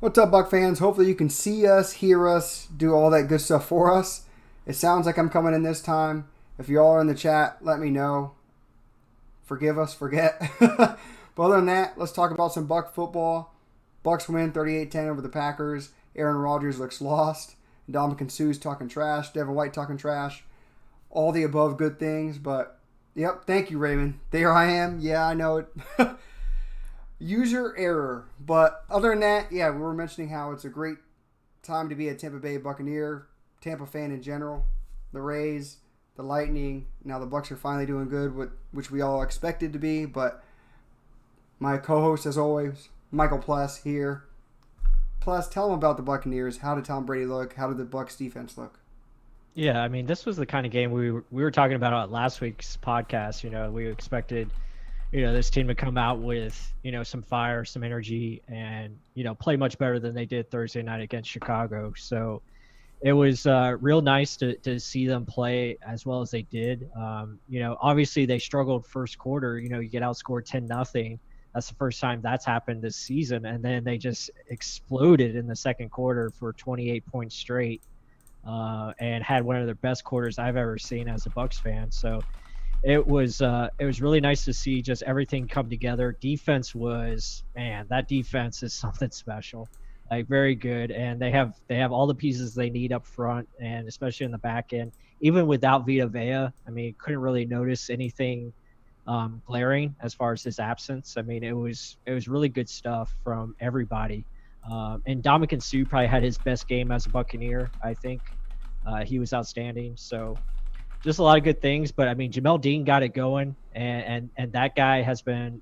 What's up, Buck fans? Hopefully you can see us, hear us, do all that good stuff for us. It sounds like I'm coming in this time. If you all are in the chat, let me know. Forgive us, forget. But other than that, let's talk about some Buck football. Bucks win 38-10 over the Packers. Aaron Rodgers looks lost. Ndamukong Suh's talking trash. Devin White talking trash. All the above good things, but yep, thank you, Raymond. There I am. Yeah, I know it. User error. But other than that, yeah, we were mentioning how it's a great time to be a Tampa Bay Buccaneer, Tampa fan in general. The Rays, the Lightning. Now the Bucks are finally doing good, which we all expected to be. But my co-host, as always, Michael Pless here. Pless, tell them about the Buccaneers. How did Tom Brady look? How did the Bucks defense look? Yeah, I mean, this was the kind of game we were talking about on last week's podcast. We expected, this team to come out with, some fire, some energy, and play much better than they did Thursday night against Chicago. So it was real nice to see them play as well as they did. Obviously they struggled first quarter. You get outscored 10-0. That's the first time that's happened this season, and then they just exploded in the second quarter for 28 points straight. And had one of their best quarters I've ever seen as a Bucs fan. So it was really nice to see just everything come together. That defense is something special, like very good, and they have all the pieces they need up front, and especially in the back end. Even without Vita Vea, I mean, couldn't really notice anything glaring as far as his absence. I mean, it was really good stuff from everybody. And Ndamukong Suh probably had his best game as a Buccaneer, I think. He was outstanding. So just a lot of good things. But, I mean, Jamel Dean got it going, and that guy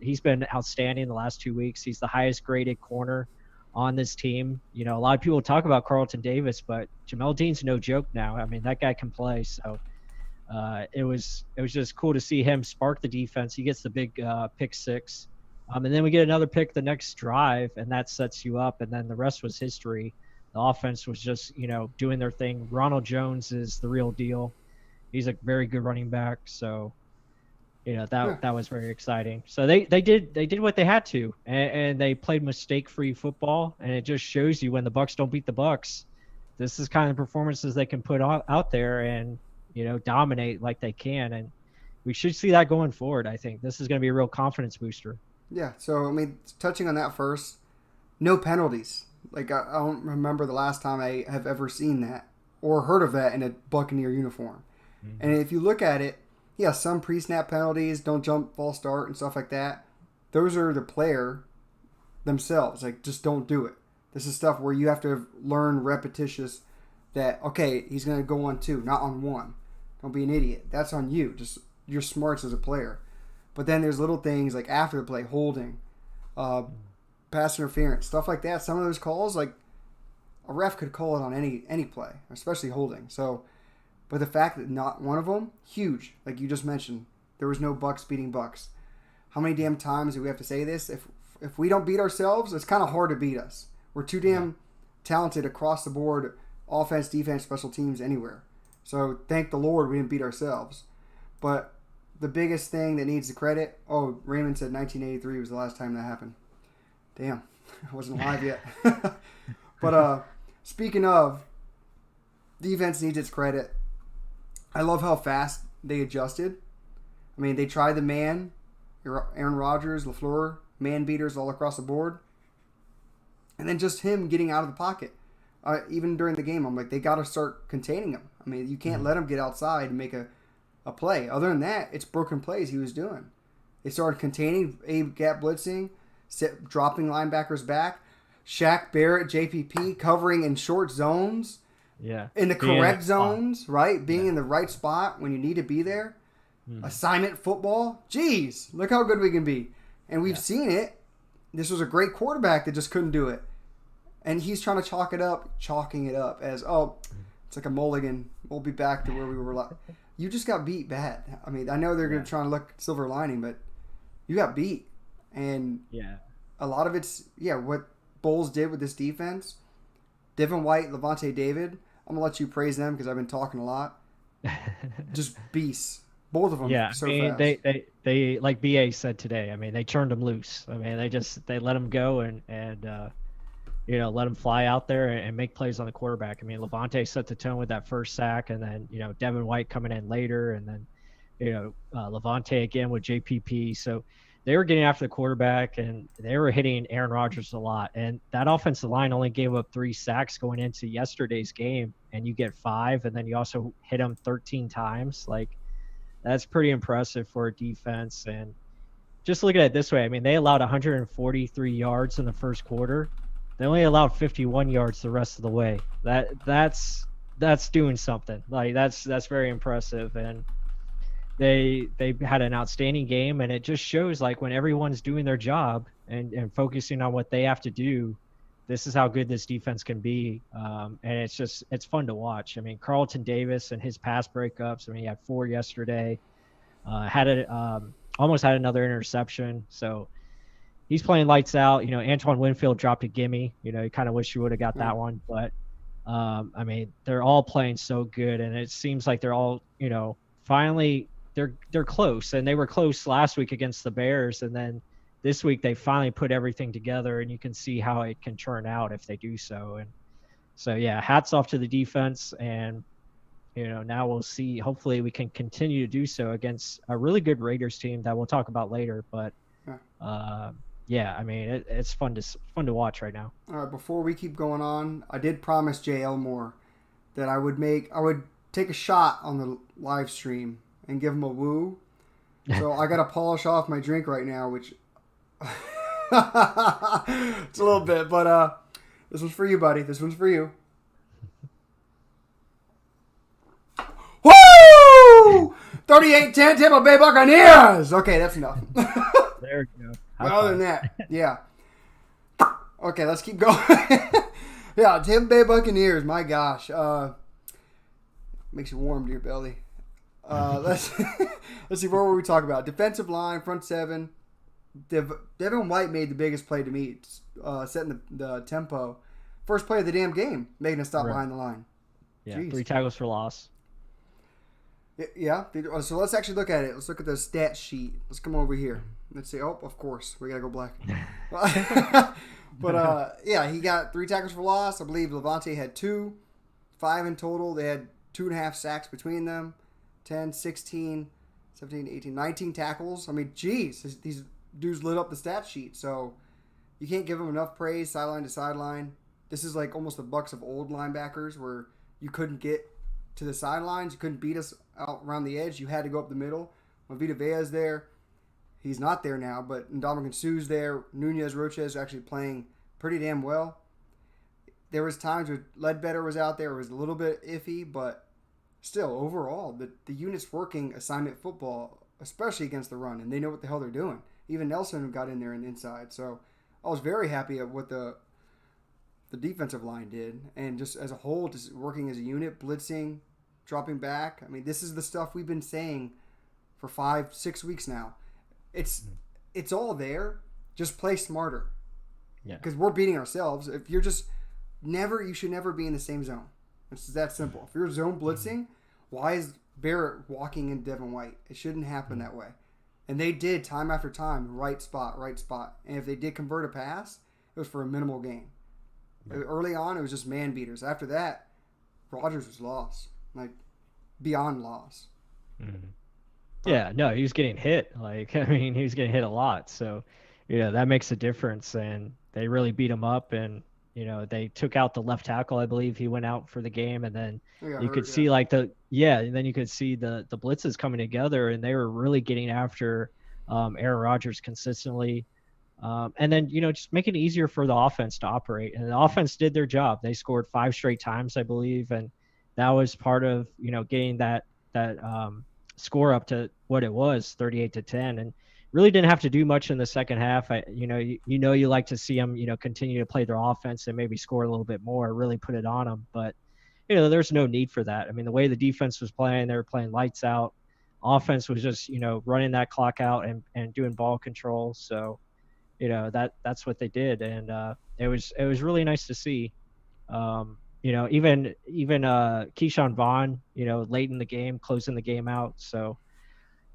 he's been outstanding the last 2 weeks. He's the highest graded corner on this team. A lot of people talk about Carlton Davis, but Jamel Dean's no joke now. I mean, that guy can play. So it was just cool to see him spark the defense. He gets the big pick six. And then we get another pick the next drive, and that sets you up. And then the rest was history. The offense was just, doing their thing. Ronald Jones is the real deal. He's a very good running back. So, that was very exciting. So they did what they had to, and they played mistake-free football. And it just shows you when the Bucs don't beat the Bucs, this is kind of performances they can put out there and, dominate like they can. And we should see that going forward. I think this is going to be a real confidence booster. Yeah, so, I mean, touching on that first, no penalties. Like, I don't remember the last time I have ever seen that or heard of that in a Buccaneer uniform. Mm-hmm. And if you look at it, yeah, some pre-snap penalties, don't jump, false start, and stuff like that. Those are the player themselves. Like, just don't do it. This is stuff where you have to learn repetitious that, okay, he's going to go on two, not on one. Don't be an idiot. That's on you. Just your smarts as a player. But then there's little things like after the play, holding, pass interference, stuff like that. Some of those calls, like a ref could call it on any play, especially holding. So, but the fact that not one of them, huge. Like you just mentioned, there was no Bucks beating Bucks. How many damn times do we have to say this? If we don't beat ourselves, it's kind of hard to beat us. We're too damn talented across the board, offense, defense, special teams, anywhere. So thank the Lord we didn't beat ourselves. But the biggest thing that needs the credit, Raymond said 1983 was the last time that happened. Damn, I wasn't alive yet. But speaking of, defense needs its credit. I love how fast they adjusted. I mean, they tried the man, Aaron Rodgers, LaFleur, man beaters all across the board. And then just him getting out of the pocket. Even during the game, I'm like, they got to start containing him. I mean, you can't let him get outside and make a play. Other than that, it's broken plays he was doing. They started containing, gap blitzing, dropping linebackers back, Shaq Barrett, JPP covering in short zones, in the correct zones, right? Being in the right spot when you need to be there. Assignment football. Jeez, look how good we can be. And we've seen it. This was a great quarterback that just couldn't do it. And he's trying to chalking it up as, it's like a mulligan. We'll be back to where we were. You just got beat bad. I mean, I know they're going to try and look silver lining, but you got beat. And a lot of it's, what Bowles did with this defense. Devin White, Levante David, I'm going to let you praise them because I've been talking a lot. Just beasts. Both of them. Yeah, so I mean, fast. they like BA said today. I mean, they turned them loose. I mean, they let them go, and let him fly out there and make plays on the quarterback. I mean, Levante set the tone with that first sack, and then, Devin White coming in later, and then, Levante again with JPP. So they were getting after the quarterback, and they were hitting Aaron Rodgers a lot. And that offensive line only gave up 3 sacks going into yesterday's game, and you get 5, and then you also hit them 13 times. Like, that's pretty impressive for a defense. And just look at it this way. I mean, they allowed 143 yards in the first quarter. They only allowed 51 yards the rest of the way. That's doing something. Like, that's very impressive. And they had an outstanding game, and it just shows, like, when everyone's doing their job and focusing on what they have to do, this is how good this defense can be. And it's fun to watch. I mean, Carlton Davis and his pass breakups. I mean, he had 4 yesterday. Almost had another interception. So he's playing lights out. Antoine Winfield dropped a gimme. You kind of wish he would have got that one. But, I mean, they're all playing so good, and it seems like they're all, finally they're close. And they were close last week against the Bears, and then this week they finally put everything together, and you can see how it can turn out if they do so. And so, yeah, hats off to the defense. And, now we'll see. Hopefully we can continue to do so against a really good Raiders team that we'll talk about later. But, yeah, I mean, it's fun to watch right now. All right, before we keep going on, I did promise Jay Elmore that I would take a shot on the live stream and give him a woo. So I got to polish off my drink right now, which it's a little bit, but this one's for you, buddy. This one's for you. Woo! 38-10 Tampa Bay Buccaneers. Okay, that's enough. There we go. But other than that, yeah. Okay, let's keep going. Yeah, Tampa Bay Buccaneers. My gosh, makes you warm to your belly. Let's see. What were we talking about? Defensive line, front seven. Devin White made the biggest play to me, setting the tempo. First play of the damn game, making us stop behind the line. Yeah, Jeez. 3 tackles for loss. Yeah. So let's actually look at it. Let's look at the stat sheet. Let's come over here. Let's see. Oh, of course. We got to go black. But, yeah, he got 3 tackles for loss. I believe Levante had 2. 5 in total. They had 2.5 sacks between them. 10, 16, 17, 18, 19 tackles. I mean, geez. These dudes lit up the stat sheet. So you can't give them enough praise sideline to sideline. This is like almost the Bucs of old linebackers where you couldn't get to the sidelines. You couldn't beat us out around the edge. You had to go up the middle. When Vita Vea's there, he's not there now, but Ndamukong Suh's there. Nunez Roches are actually playing pretty damn well. There was times where Ledbetter was out there. It was a little bit iffy, but still, overall, the unit's working assignment football, especially against the run, and they know what the hell they're doing. Even Nelson got in there and inside. So I was very happy at what the defensive line did, and just as a whole, just working as a unit, blitzing, dropping back. I mean, this is the stuff we've been saying for 5-6 weeks now. It's all there. Just play smarter. Yeah. Because we're beating ourselves. If you're just you should never be in the same zone. It's that simple. If you're zone blitzing, why is Barrett walking in Devin White? It shouldn't happen that way. And they did time after time, right spot. And if they did convert a pass, it was for a minimal gain. Early on, it was just man beaters. After that, Rodgers was lost, like beyond loss. Mm-hmm. Yeah, no, he was getting hit. Like, I mean, he was getting hit a lot. So, that makes a difference. And they really beat him up. And, they took out the left tackle. I believe he went out for the game. And then you could see and then you could see the blitzes coming together, and they were really getting after Aaron Rodgers consistently. And then, just make it easier for the offense to operate. And the offense did their job. They scored 5 straight times, I believe. And that was part of, getting that score up to what it was, 38-10. And really didn't have to do much in the second half. You like to see them, continue to play their offense and maybe score a little bit more, really put it on them. But, there's no need for that. I mean, the way the defense was playing, they were playing lights out. Offense was just, running that clock out and doing ball control. So, that's what they did. And it was really nice to see. Even Keyshawn Vaughn, late in the game, closing the game out. So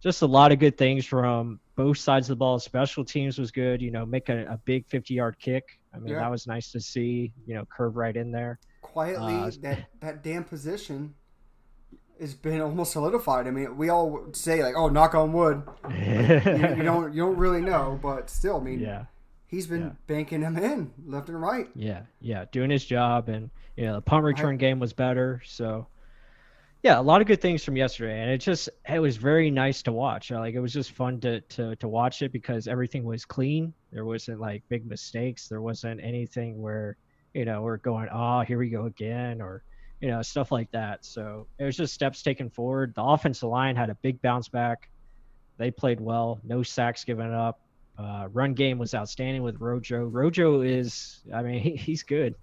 just a lot of good things from both sides of the ball. Special teams was good, make a big 50-yard kick I mean, that was nice to see. Curve right in there. Quietly, that damn position has been almost solidified. I mean, we all say like, "Oh, knock on wood." Like, you don't really know, but still, I mean, he's been banking them in left and right. Yeah, doing his job, and the punt return game was better. So, yeah, a lot of good things from yesterday, and it was very nice to watch. Like, it was just fun to watch it because everything was clean. There wasn't like big mistakes. There wasn't anything where we're going, oh, here we go again, or stuff like that. So it was just steps taken forward. The offensive line had a big bounce back. They played well. No sacks given up. Run game was outstanding with Rojo. Rojo is, I mean, he's good.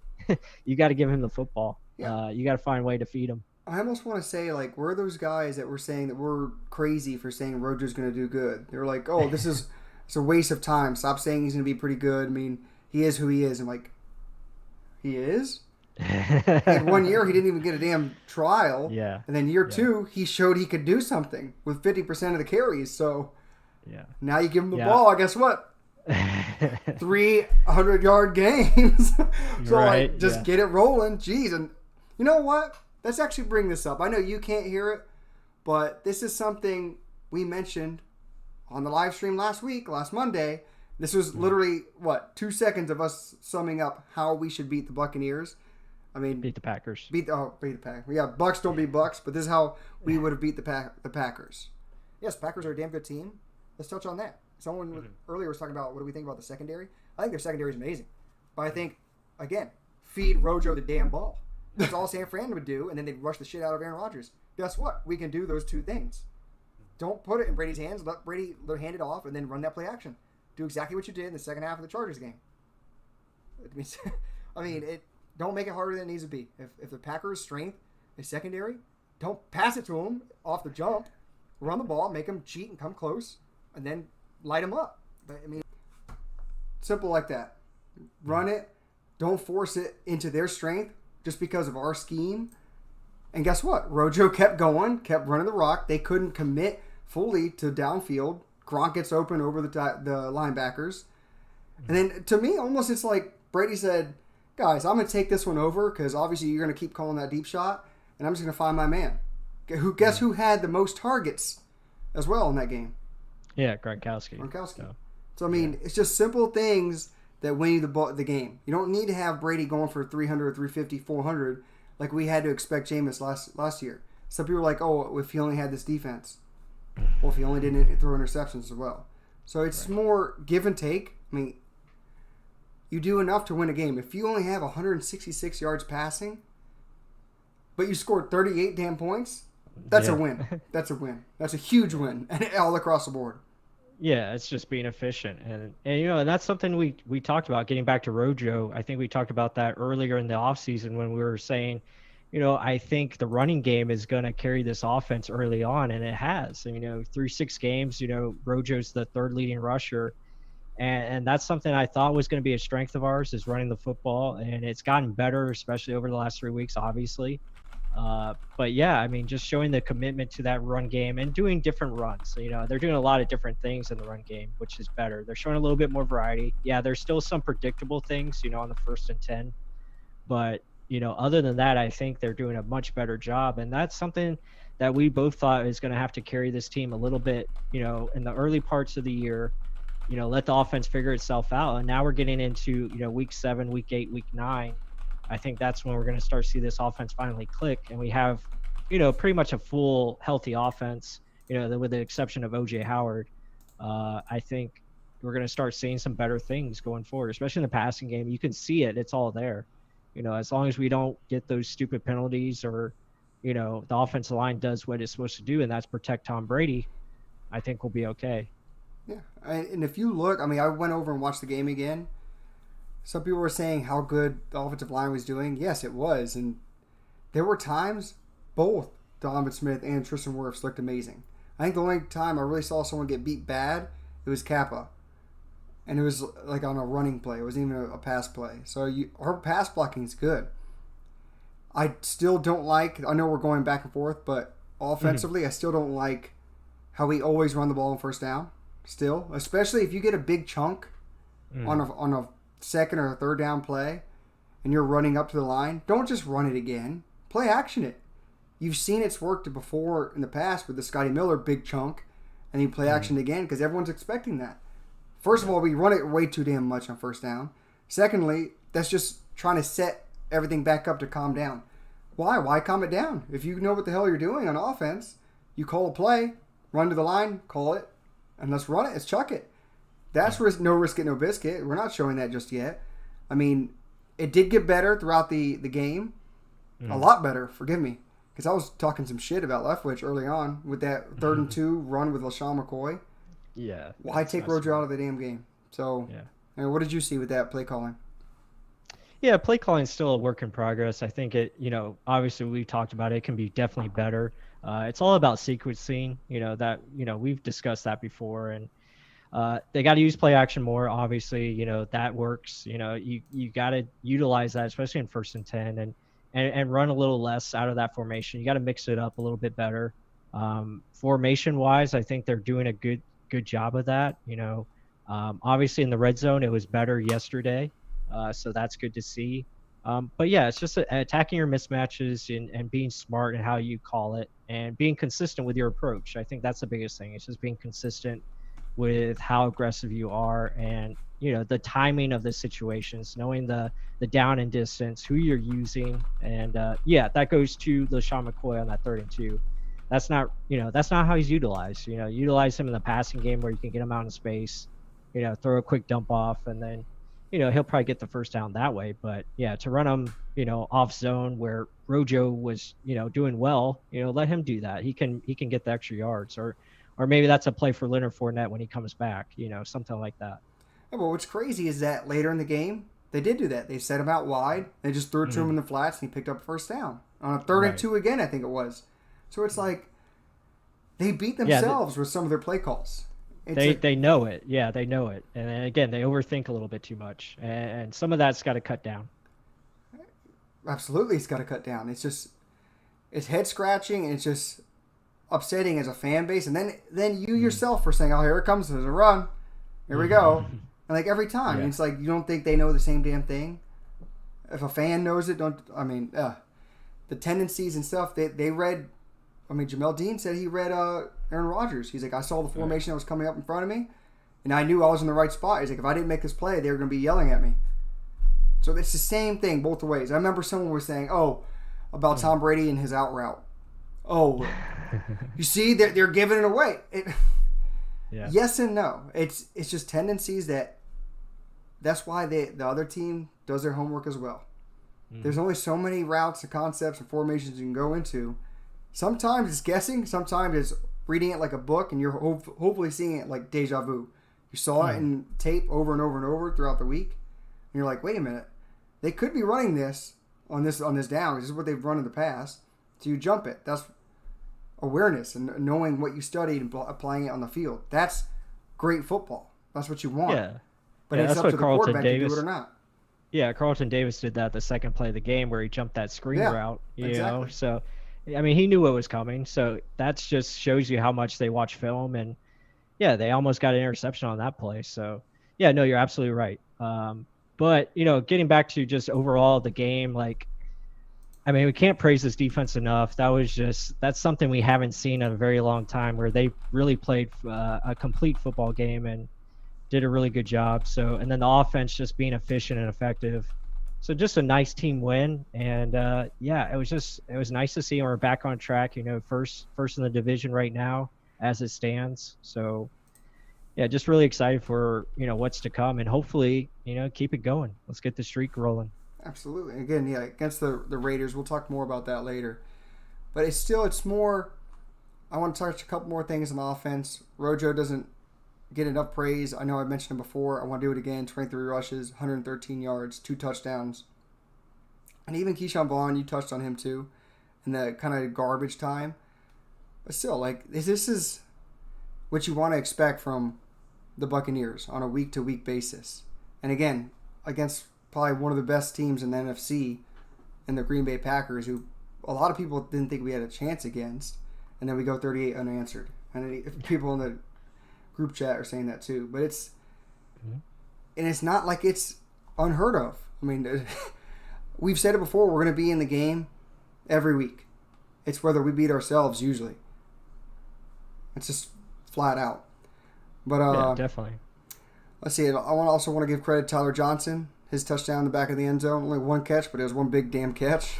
You got to give him the football. Yeah. You got to find a way to feed him. I almost want to say, like, we're those guys that were saying that we're crazy for saying Rojo's going to do good. They're like, oh, it's a waste of time. Stop saying he's going to be pretty good. I mean, he is who he is. I'm like, he is? In 1 year, he didn't even get a damn trial. Yeah. And then year 2, he showed he could do something with 50% of the carries. So now you give him the ball. Guess what? 300-yard games. So just get it rolling. Jeez. And you know what? Let's actually bring this up. I know you can't hear it, but this is something we mentioned on the live stream last Monday. This was literally, 2 seconds of us summing up how we should beat the Buccaneers. I mean, beat the Packers. Beat the Packers. Yeah, Bucs don't beat Bucs, but this is how we would have beat the Packers. Yes, Packers are a damn good team. Let's touch on that. Someone earlier was talking about what do we think about the secondary. I think their secondary is amazing. But I think, again, feed Rojo the damn ball. That's all San Fran would do, and then they'd rush the shit out of Aaron Rodgers. Guess what? We can do those two things. Don't put it in Brady's hands. Let Brady hand it off, and then run that play action. Do exactly what you did in the second half of the Chargers game. I mean, don't make it harder than it needs to be. If the Packers' strength is secondary, don't pass it to them off the jump. Run the ball, make them cheat and come close, and then light them up. But, I mean, simple like that. Run it. Don't force it into their strength just because of our scheme. And guess what? Rojo kept going, kept running the rock. They couldn't commit fully to downfield. Gronk gets open over the linebackers. And then, to me, almost it's like Brady said, guys, I'm going to take this one over because obviously you're going to keep calling that deep shot, and I'm just going to find my man. Guess who had the most targets as well in that game? Yeah, Gronkowski. So I mean, it's just simple things that win you the game. You don't need to have Brady going for 300, 350, 400 like we had to expect Jameis last year. Some people are like, oh, if he only had this defense. Well, if he only didn't throw interceptions as well. So it's more give and take. I mean, you do enough to win a game. If you only have 166 yards passing, but you scored 38 damn points, that's a win. That's a win. That's a huge win, and all across the board. Yeah, it's just being efficient, and and that's something we talked about. Getting back to Rojo, I think we talked about that earlier in the offseason when we were saying, I think the running game is going to carry this offense early on, and it has. Through 6 games, Rojo's the third leading rusher. And that's something I thought was going to be a strength of ours is running the football. And it's gotten better, especially over the last 3 weeks, obviously. But yeah, I mean, just showing the commitment to that run game and doing different runs. They're doing a lot of different things in the run game, which is better. They're showing a little bit more variety. Yeah, there's still some predictable things, on the 1st and 10. But, other than that, I think they're doing a much better job. And that's something that we both thought is going to have to carry this team a little bit, in the early parts of the year. Let the offense figure itself out. And now we're getting into, week 7, week 8, week 9. I think that's when we're going to start to see this offense finally click. And we have, pretty much a full healthy offense, with the exception of O.J. Howard. I think we're going to start seeing some better things going forward, especially in the passing game. You can see it. It's all there. As long as we don't get those stupid penalties or, the offensive line does what it's supposed to do, and that's protect Tom Brady, I think we'll be okay. Yeah, and if you look, I mean, I went over and watched the game again. Some people were saying how good the offensive line was doing. Yes, it was. And there were times both Donovan Smith and Tristan Wirfs looked amazing. I think the only time I really saw someone get beat bad, it was Kappa. And it was like on a running play. It wasn't even a pass play. So our pass blocking is good. I still don't like, I know we're going back and forth, but offensively, I still don't like how we always run the ball on 1st down. Still, especially if you get a big chunk on a second or third down play and you're running up to the line, don't just run it again. Play action it. You've seen it's worked before in the past with the Scotty Miller big chunk, and you play action again because everyone's expecting that. First of all, we run it way too damn much on first down. Secondly, that's just trying to set everything back up to calm down. Why? Why calm it down? If you know what the hell you're doing on offense, you call a play, run to the line, call it, and let's run it. Let's chuck it. That's no risk it, no biscuit. We're not showing that just yet. I mean, it did get better throughout the game. A lot better, forgive me. Because I was talking some shit about Leftwich early on with that 3rd and 2 run with LaShawn McCoy. Yeah. Why take Rojo out of the damn game? So, yeah. And what did you see with that play calling? Yeah, play calling is still a work in progress. I think it, obviously we talked about it, can be definitely better. It's all about sequencing, we've discussed that before. And they got to use play action more. Obviously, that works. You got to utilize that, especially in 1st and 10 and run a little less out of that formation. You got to mix it up a little bit better. Formation wise, I think they're doing a good job of that. Obviously in the red zone, it was better yesterday. So that's good to see. But yeah, it's just attacking your mismatches and being smart in how you call it and being consistent with your approach. I think that's the biggest thing. It's just being consistent with how aggressive you are and, the timing of the situations, knowing the down and distance, who you're using. And that goes to LaShawn McCoy on that 3rd and 2. That's not how he's utilized. Utilize him in the passing game where you can get him out in space, throw a quick dump off, and then, he'll probably get the first down that way. But yeah, to run him, off zone where Rojo was, doing well, let him do that. He can get the extra yards, or maybe that's a play for Leonard Fournette when he comes back, something like that. Yeah, well, what's crazy is that later in the game, they did do that. They set him out wide. They just threw it to him in the flats, and he picked up a first down. On a 3rd and 2 again, I think it was. So it's like they beat themselves with some of their play calls. They know it. Yeah, they know it. And then, again, they overthink a little bit too much. And some of that's got to cut down. Absolutely, it's got to cut down. It's head-scratching, and it's just upsetting as a fan base. And then you yourself are saying, oh, here it comes. There's a run. Here we go. And like every time, it's like you don't think they know the same damn thing. If a fan knows it, the tendencies and stuff, they read. Jamel Dean said he read Aaron Rodgers. He's like, I saw the formation that was coming up in front of me, and I knew I was in the right spot. He's like, if I didn't make this play, they were going to be yelling at me. So it's the same thing both ways. I remember someone was saying, about Tom Brady and his out route. Oh, you see, they're giving it away. Yes and no. It's just tendencies that's why the other team does their homework as well. There's only so many routes and concepts and formations you can go into. Sometimes it's guessing. Sometimes it's reading it like a book, and you're hopefully seeing it like deja vu. You saw it in tape over and over and over throughout the week, and you're like, wait a minute, they could be running this on this down. This is what they've run in the past. So you jump it. That's awareness and knowing what you studied and applying it on the field. That's great football. That's what you want. Yeah. But it's up to the quarterback to do it or not. Yeah, Carlton Davis did that the second play of the game where he jumped that screen route. You know, so he knew what was coming. So that just shows you how much they watch film. And they almost got an interception on that play. So no, you're absolutely right. But getting back to just overall the game, we can't praise this defense enough. That's something we haven't seen in a very long time, where they really played a complete football game and did a really good job. So, and then the offense just being efficient and effective. So just a nice team win. And it was nice to see we're back on track, first in the division right now as it stands. So just really excited for, what's to come, and hopefully, keep it going. Let's get the streak rolling. Absolutely. Again, against the Raiders, we'll talk more about that later. But it's more, I want to touch a couple more things on the offense. Rojo doesn't get enough praise. I know I mentioned him before. I want to do it again. 23 rushes, 113 yards, 2 touchdowns. And even Keyshawn Vaughn, you touched on him too, in the kind of garbage time. But still, this is what you want to expect from the Buccaneers on a week-to-week basis. And again, against probably one of the best teams in the NFC, and the Green Bay Packers, who a lot of people didn't think we had a chance against, and then we go 38 unanswered. And people in the group chat are saying that too. But it's and it's not like it's unheard of. I mean, we've said it before. We're going to be in the game every week. It's whether we beat ourselves usually. It's just flat out. But yeah, definitely. Let's see. I also want to give credit to Tyler Johnson. His touchdown in the back of the end zone. Only one catch, but it was one big damn catch.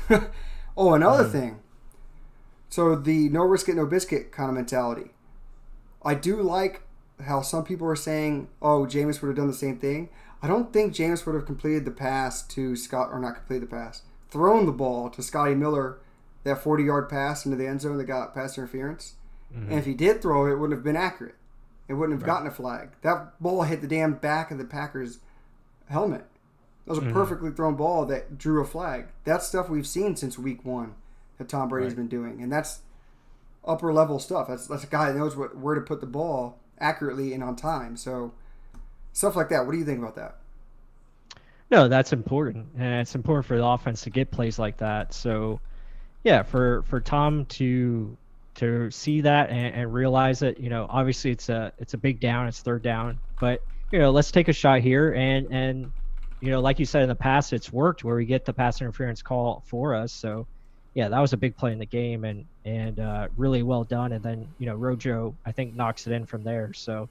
Oh, another thing. So the no risk it, no biscuit kind of mentality. I do like how some people are saying, oh, Jameis would have done the same thing. I don't think Jameis would have completed the pass to Scott, or not completed the pass, thrown the ball to Scotty Miller, that 40-yard pass into the end zone that got pass interference. Mm-hmm. And if he did throw it, it wouldn't have been accurate. It wouldn't have gotten a flag. That ball hit the damn back of the Packers' helmet. That was a perfectly thrown ball that drew a flag. That's stuff we've seen since week 1 that Tom Brady's been doing. And that's upper level stuff. That's a guy that knows where to put the ball accurately and on time. So stuff like that. What do you think about that? No, that's important. And it's important for the offense to get plays like that. So yeah, for Tom to see that and realize it, obviously it's a big down, it's third down, but let's take a shot here and like you said in the past, it's worked where we get the pass interference call for us. So yeah, that was a big play in the game and really well done. And then, Rojo, I think, knocks it in from there. So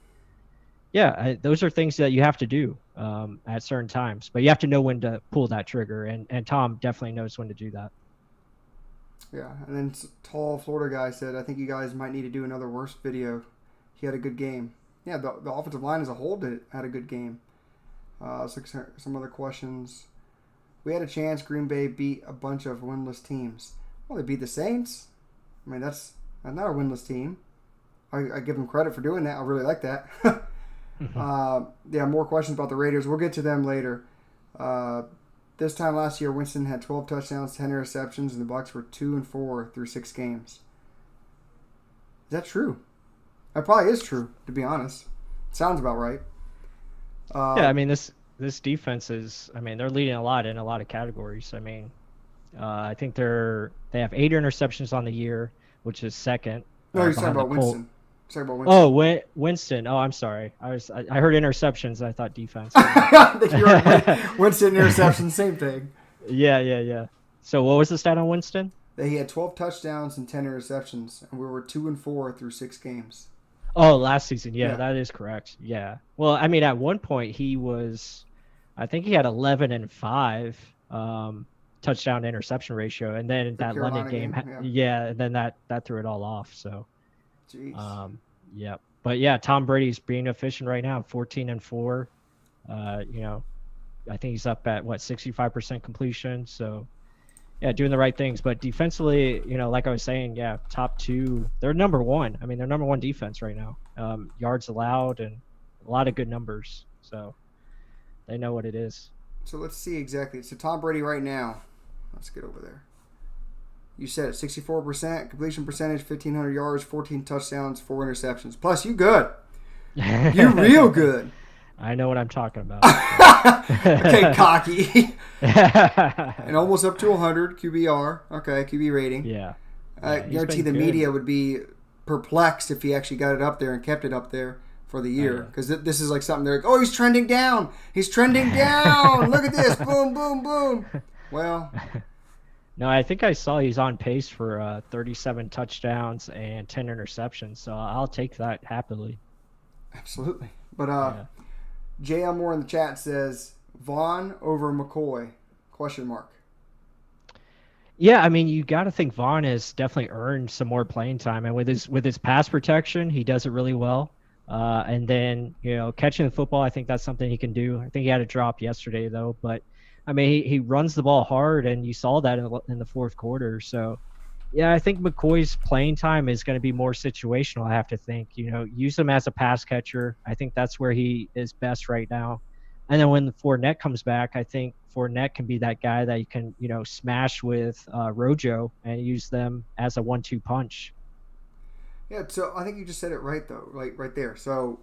yeah, those are things that you have to do at certain times, but you have to know when to pull that trigger. And Tom definitely knows when to do that. Yeah. And then tall Florida guy said, I think you guys might need to do another worst video. He had a good game. Yeah. The offensive line as a whole had a good game. Some other questions. We had a chance. Green Bay beat a bunch of winless teams. Well, they beat the Saints. I mean, that's not a winless team. I give them credit for doing that. I really like that. More questions about the Raiders. We'll get to them later. This time last year, Winston had 12 touchdowns, 10 interceptions, and the Bucs were 2-4 through 6 games. Is that true? That probably is true, to be honest. Sounds about right. Yeah, I mean, this defense is, they're leading a lot in a lot of categories. I think they have 8 interceptions on the year, which is second. No, you're talking about Winston. Oh, Winston. Oh, I'm sorry. I heard interceptions. I thought defense. Winston interceptions, same thing. Yeah. So what was the stat on Winston? He had 12 touchdowns and 10 interceptions, and we were 2-4 through 6 games. Oh, last season. Yeah, that is correct. Yeah. Well, at one point I think he had 11-5 touchdown to interception ratio, and then that London game, and then that threw it all off. So, jeez. Yeah. But yeah, Tom Brady's being efficient right now, 14-4. I think he's up at 65% completion. So, yeah, doing the right things. But defensively, like I was saying, yeah, top 2. They're number 1. They're number 1 defense right now. Yards allowed and a lot of good numbers. So they know what it is. So let's see exactly. So Tom Brady right now, let's get over there. You said 64% completion percentage, 1,500 yards, 14 touchdowns, 4 interceptions. Plus, you good. You real good. I know what I'm talking about. Okay, cocky. And almost up to 100 QBR. Okay, QB rating. Yeah. I guarantee the media would be perplexed if he actually got it up there and kept it up there for the year. Because this is like something they're like, oh, he's trending down. He's trending down. Look at this. Boom, boom, boom. Well. No, I think I saw he's on pace for 37 touchdowns and 10 interceptions. So I'll take that happily. Absolutely. But Jay Elmore in the chat says, Vaughn over McCoy? ? Yeah, you got to think Vaughn has definitely earned some more playing time, and with his pass protection, he does it really well. And then catching the football, I think that's something he can do. I think he had a drop yesterday though, but he runs the ball hard, and you saw that in the fourth quarter. So yeah, I think McCoy's playing time is going to be more situational. I have to think, use him as a pass catcher. I think that's where he is best right now. And then when Fournette comes back, I think Fournette can be that guy that you can, smash with Rojo and use them as a 1-2 punch. Yeah, so I think you just said it right, though, right there. So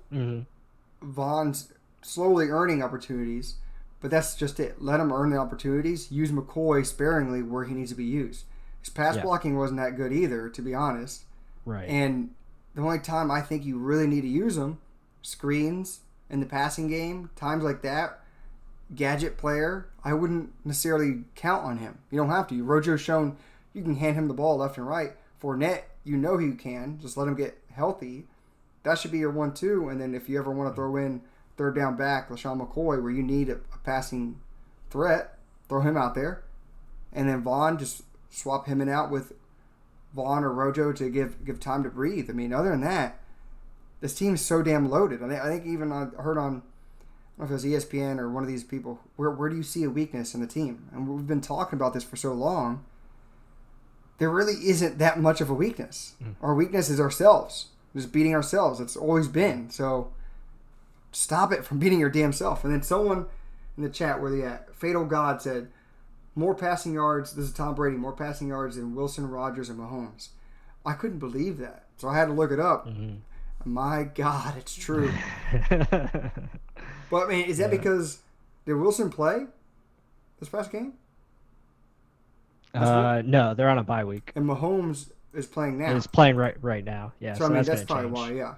Vaughn's slowly earning opportunities, but that's just it. Let him earn the opportunities. Use McCoy sparingly where he needs to be used. His pass blocking wasn't that good either, to be honest. Right. And the only time I think you really need to use him, screens in the passing game, times like that, gadget player, I wouldn't necessarily count on him. You don't have to. Rojo's shown you can hand him the ball left and right. Fournette, you know he can. Just let him get healthy. That should be your 1-2. And then if you ever want to throw in third down back, LaShawn McCoy, where you need a passing threat, throw him out there. And then Vaughn, just swap him in out with Vaughn or Rojo to give time to breathe. I mean, other than that, this team is so damn loaded. I think even I heard on, I don't know if it was ESPN or one of these people, where do you see a weakness in the team? And we've been talking about this for so long. There really isn't that much of a weakness. Our weakness is ourselves. Just beating ourselves. It's always been. So stop it from beating your damn self. And then someone in the chat where they at, Fatal God said, more passing yards, this is Tom Brady, more passing yards than Wilson, Rodgers, and Mahomes. I couldn't believe that. So I had to look it up. My God, it's true. But, I mean, is that because did Wilson play this past game? No, they're on a bye week. And Mahomes is playing now. He's playing right now. Yeah. So I mean, that's probably why. Yeah.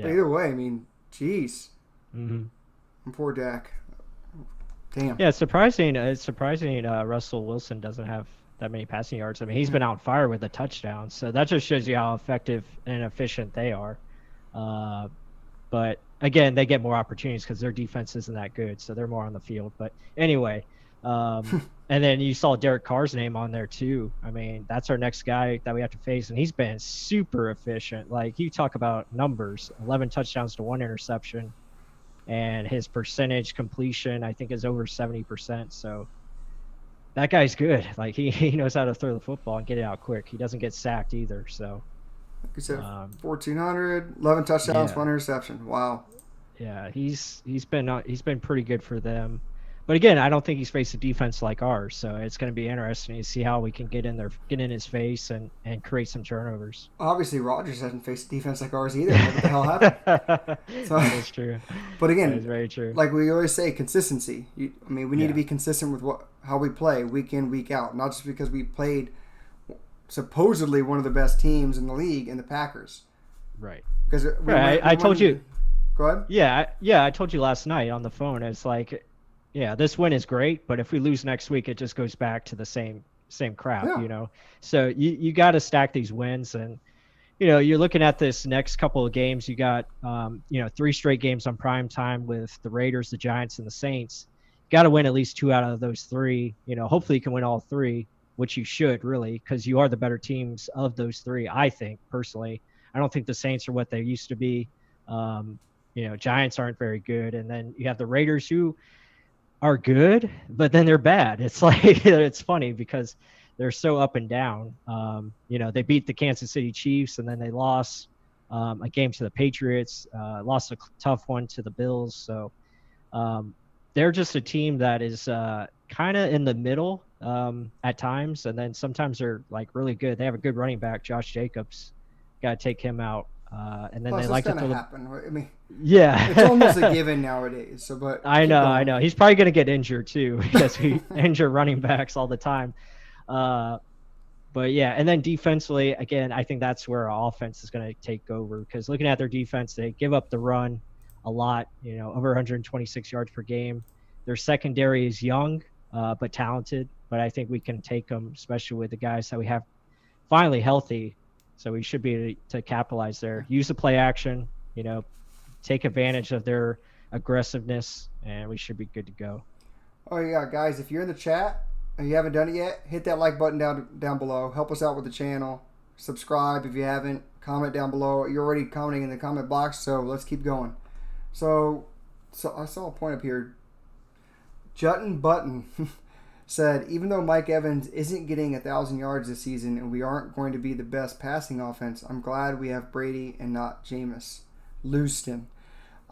But either way, I mean, jeez. And poor Dak. Damn. Yeah, it's surprising. Russell Wilson doesn't have that many passing yards. I mean, he's been on fire with a touchdown, so that just shows you how effective and efficient they are. But again, they get more opportunities because their defense isn't that good, so they're more on the field. But anyway, and then you saw Derek Carr's name on there too. I mean, that's our next guy that we have to face, and he's been super efficient. Like, you talk about numbers, 11 touchdowns to 1 interception, and his percentage completion, I think, is over 70%. So that guy's good. Like, he knows how to throw the football and get it out quick. He doesn't get sacked either. So, like you said, 1,400, 11 touchdowns, 1 interception. Wow. Yeah, he's been pretty good for them. But again, I don't think he's faced a defense like ours, so it's going to be interesting to see how we can get in his face and create some turnovers. Obviously, Rodgers hasn't faced a defense like ours either. What the hell happened? So, that's true. But again, that is very true. Like we always say, consistency. We need to be consistent with how we play week in, week out. Not just because we played supposedly one of the best teams in the league in the Packers. Right. Because I told you. Go ahead. Yeah, I told you last night on the phone. It's like, yeah, this win is great, but if we lose next week, it just goes back to the same crap, you know. So you got to stack these wins, and you're looking at this next couple of games. You got 3 straight games on prime time with the Raiders, the Giants, and the Saints. You got to win at least 2 out of those 3. Hopefully you can win all 3, which you should really, because you are the better teams of those 3. I think personally, I don't think the Saints are what they used to be. Giants aren't very good, and then you have the Raiders who are good, but then they're bad. It's like, it's funny because they're so up and down. They beat the Kansas City Chiefs, and then they lost a game to the Patriots, lost a tough one to the Bills. So they're just a team that is kind of in the middle at times, and then sometimes they're like really good. They have a good running back, Josh Jacobs. Got to take him out. And then Plus, they like to throw happen. I mean, yeah, it's almost a given nowadays. So, but I know. He's probably going to get injured too because we injure running backs all the time. But yeah, and then defensively, again, I think that's where our offense is going to take over because looking at their defense, they give up the run a lot. Over 126 yards per game. Their secondary is young, but talented. But I think we can take them, especially with the guys that we have finally healthy. So we should be able to capitalize there. Use the play action, take advantage of their aggressiveness, and we should be good to go. Oh, yeah, guys, if you're in the chat and you haven't done it yet, hit that like button down below. Help us out with the channel. Subscribe if you haven't. Comment down below. You're already commenting in the comment box, so let's keep going. So I saw a point up here. Jutton Button said, even though Mike Evans isn't getting 1,000 yards this season and we aren't going to be the best passing offense, I'm glad we have Brady and not Jameis. Leuston.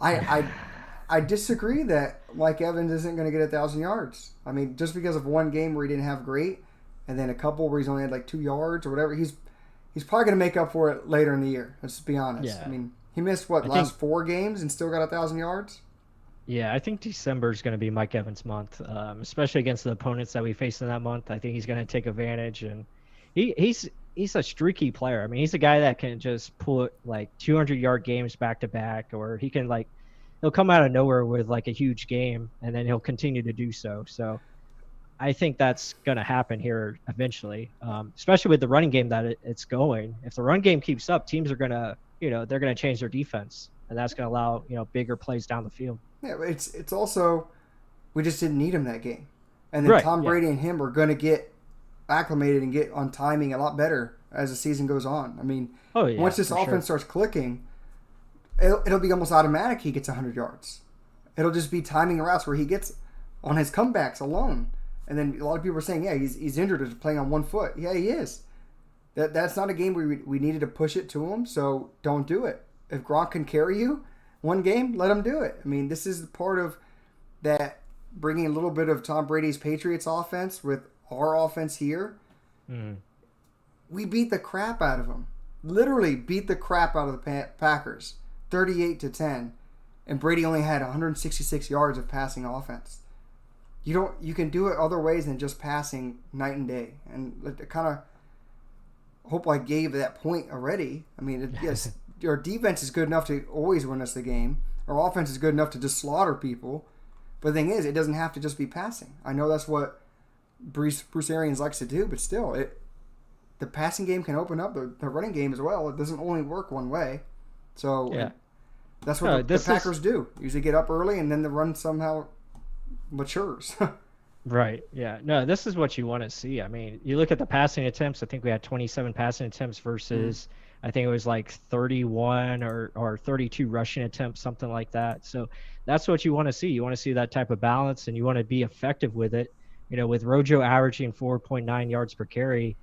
I disagree that Mike Evans isn't going to get 1,000 yards. I mean, just because of one game where he didn't have great and then a couple where he's only had like 2 yards or whatever, he's probably going to make up for it later in the year. Let's just be honest. Yeah. I mean, he missed, last 4 games and still got 1,000 yards? Yeah, I think December is going to be Mike Evans' month, especially against the opponents that we face in that month. I think he's going to take advantage, and he's a streaky player. I mean, he's a guy that can just pull like 200-yard games back to back, or he can like he'll come out of nowhere with like a huge game, and then he'll continue to do so. So I think that's going to happen here eventually, especially with the running game that it's going. If the run game keeps up, teams are going to, they're going to change their defense, and that's going to allow, bigger plays down the field. Yeah, but it's also, we just didn't need him that game. And then Tom Brady and him are going to get acclimated and get on timing a lot better as the season goes on. I mean, once this offense starts clicking, it'll be almost automatic he gets 100 yards. It'll just be timing routes where he gets on his comebacks alone. And then a lot of people are saying, yeah, he's injured or playing on one foot. Yeah, he is. That's not a game where we needed to push it to him, so don't do it. If Gronk can carry you one game, let him do it. I mean, this is part of that, bringing a little bit of Tom Brady's Patriots offense with our offense here. We beat the crap out of them. Literally beat the crap out of the Packers, 38-10, and Brady only had 166 yards of passing offense. You can do it other ways than just passing night and day. And it kind of, hope I gave that point already. I mean, yes, our defense is good enough to always win us the game. Our offense is good enough to just slaughter people. But the thing is, it doesn't have to just be passing. I know that's what Bruce Arians likes to do, but still, the passing game can open up the running game as well. It doesn't only work one way. So that's what the Packers do. Usually get up early, and then the run somehow matures. Right. Yeah. No, this is what you want to see. I mean, you look at the passing attempts. I think we had 27 passing attempts versus I think it was like 31 or 32 rushing attempts, something like that. So that's what you want to see. You want to see that type of balance, and you want to be effective with it. With Rojo averaging 4.9 yards per carry,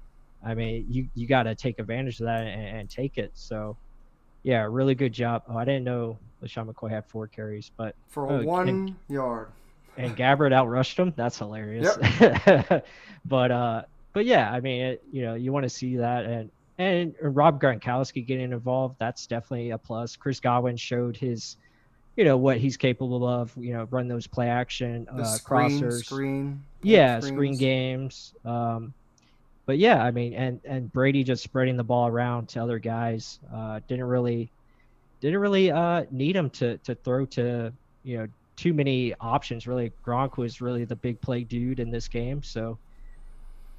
I mean, you got to take advantage of that and take it. So, yeah, really good job. Oh, I didn't know LaShawn McCoy had 4 carries, but for 1 yard. And Gabbert outrushed him. That's hilarious. Yep. But yeah, I mean, you want to see that, and Rob Gronkowski getting involved. That's definitely a plus. Chris Godwin showed his, what he's capable of. Run those play action crossers, screen games. But yeah, I mean, and Brady just spreading the ball around to other guys. Didn't really need him to throw to too many options. Really, Gronk was really the big play dude in this game, so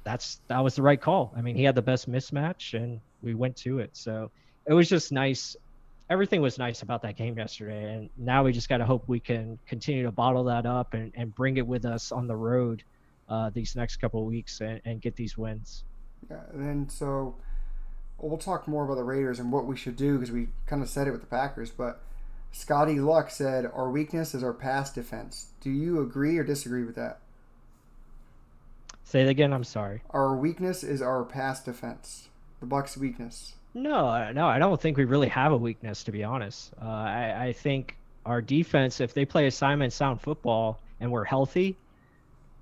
that was the right call. I mean, he had the best mismatch, and we went to it. So it was just nice. Everything was nice about that game yesterday, and now we just got to hope we can continue to bottle that up and bring it with us on the road these next couple of weeks and get these wins. Yeah, and then so we'll talk more about the Raiders and what we should do, because we kind of said it with the Packers, but Scotty Luck said, our weakness is our pass defense. Do you agree or disagree with that? Say it again. I'm sorry. Our weakness is our pass defense. The Bucs' weakness. No, I don't think we really have a weakness, to be honest. I think our defense, if they play assignment sound football and we're healthy,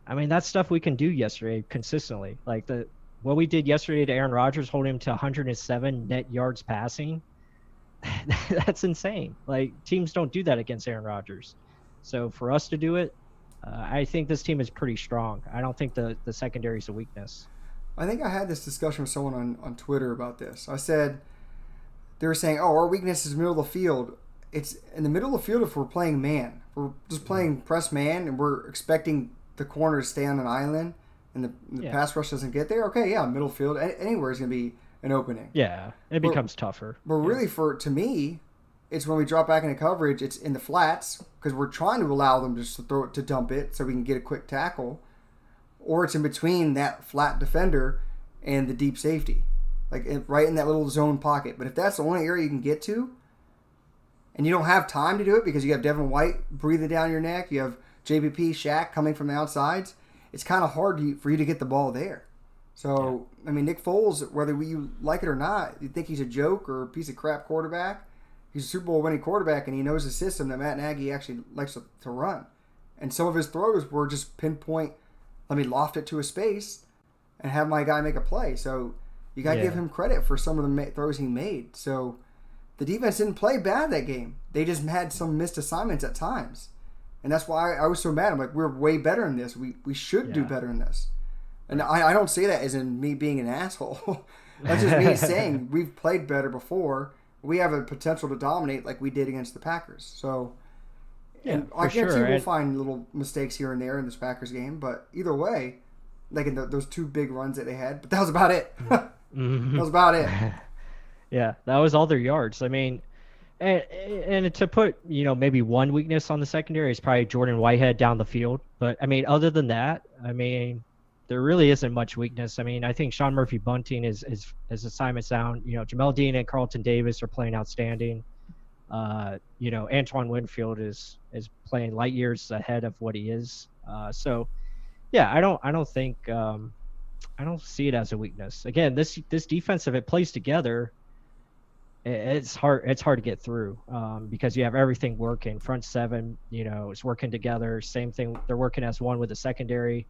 I mean, that's stuff we can do yesterday consistently. Like what we did yesterday to Aaron Rodgers, holding him to 107 net yards passing. That's insane. Like, teams don't do that against Aaron Rodgers. So for us to do it, I think this team is pretty strong. I don't think the secondary is a weakness. I think I had this discussion with someone on Twitter about this. I said, they were saying, our weakness is middle of the field. It's in the middle of the field if we're playing man. We're just playing press man, and we're expecting the corner to stay on an island, and the pass rush doesn't get there. Okay, middle field. Anywhere is going to be an opening. Yeah, it becomes tougher. But really, to me, it's when we drop back into coverage, it's in the flats, because we're trying to allow them just to dump it so we can get a quick tackle, or it's in between that flat defender and the deep safety, like right in that little zone pocket. But if that's the only area you can get to, and you don't have time to do it because you have Devin White breathing down your neck, you have JPP, Shaq coming from the outsides, it's kind of hard for you to get the ball there. So, I mean, Nick Foles, whether you like it or not, you think he's a joke or a piece of crap quarterback, he's a Super Bowl winning quarterback, and he knows the system that Matt Nagy actually likes to run. And some of his throws were just pinpoint, let me loft it to a space and have my guy make a play. So you got to give him credit for some of the throws he made. So the defense didn't play bad that game. They just had some missed assignments at times. And that's why I was so mad. I'm like, we're way better in this. We should do better in this. And I don't say that as in me being an asshole. That's just me saying we've played better before. We have a potential to dominate like we did against the Packers. So And for I guarantee sure. we'll find little mistakes here and there in this Packers game, but either way, like in those two big runs that they had, but that was about it. That was about it. Yeah, that was all their yards. I mean, and to put, maybe one weakness on the secondary is probably Jordan Whitehead down the field. But I mean, other than that, I mean, there really isn't much weakness. I mean, I think Sean Murphy Bunting is assignment sound. Jamel Dean and Carlton Davis are playing outstanding. Antoine Winfield is playing light years ahead of what he is. So yeah, I don't think I don't see it as a weakness. Again, this defense, if it plays together, it's hard to get through because you have everything working. Front seven, is working together. Same thing, they're working as one with the secondary.